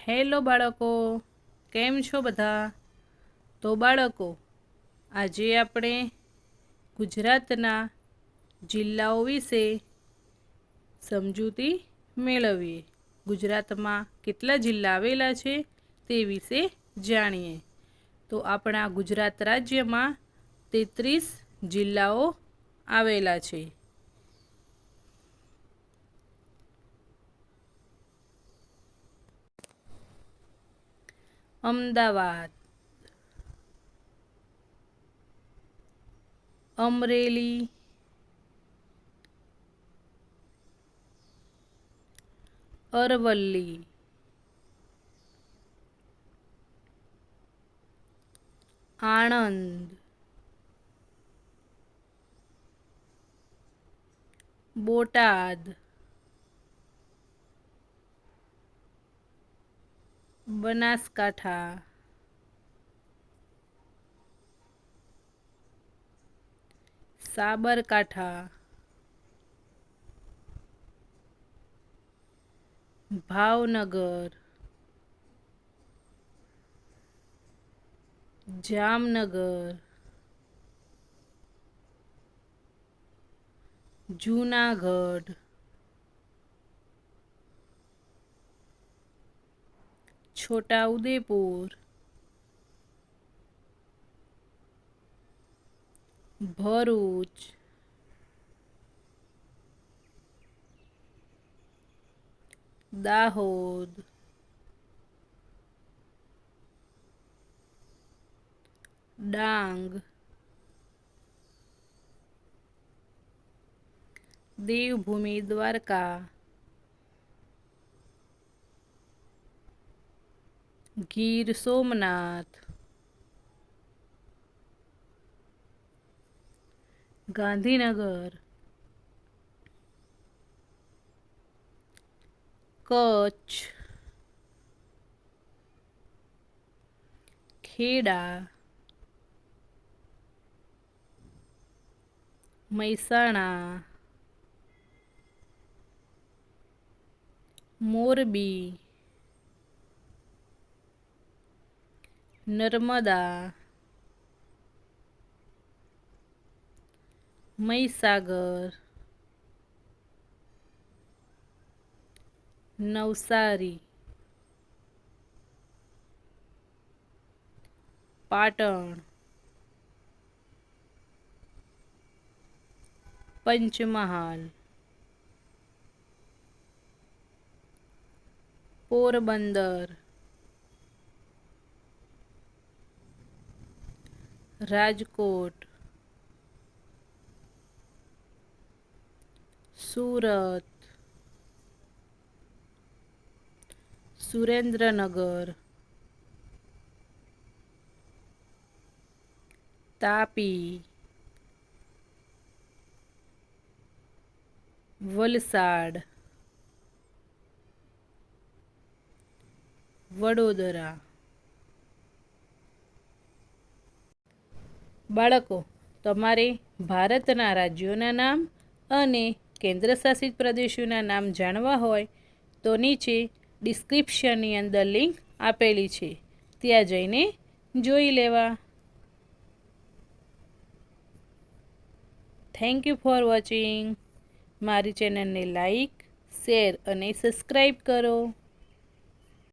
Hello બાળકો, કેમ છો બધા? તો બાળકો, આજે આપણે ગુજરાતના જિલ્લાઓ વિશે સમજૂતી મેળવીએ. ગુજરાતમાં કેટલા જિલ્લા આવેલા છે તે વિશે જાણીએ. તો આપણા ગુજરાત રાજ્યમાં 33 જિલ્લાઓ આવેલા છે. અમદાવાદ, અમરેલી, અરવલ્લી, આણંદ, બોટાદ, બનાસકાંઠા, સાબરકાંઠા, ભાવનગર, જામનગર, જૂનાગઢ, છોટાઉદેપુર, ભરૂચ, દાહોદ, ડાંગ, દેવભૂમિ દ્વારકા, ગીર સોમનાથ, ગાંધીનગર, કચ્છ, ખેડા, મહેસાણા, મોરબી, નર્મદા, મહીસાગર, નવસારી, પાટણ, પંચમહાલ, પોરબંદર, રાજકોટ, સુરત, સુરેન્દ્રનગર, તાપી, વલસાડ, વડોદરા. બાળકો, તમારે ભારતના રાજ્યોના નામ અને કેન્દ્રશાસિત પ્રદેશોના નામ જાણવા હોય તો નીચે ડિસ્ક્રિપ્શનની અંદર લિંક આપેલી છે, ત્યાં જઈને જોઈ લેવા. Thank you for watching. મારી ચેનલને લાઈક, શેર અને સબસ્ક્રાઈબ કરો.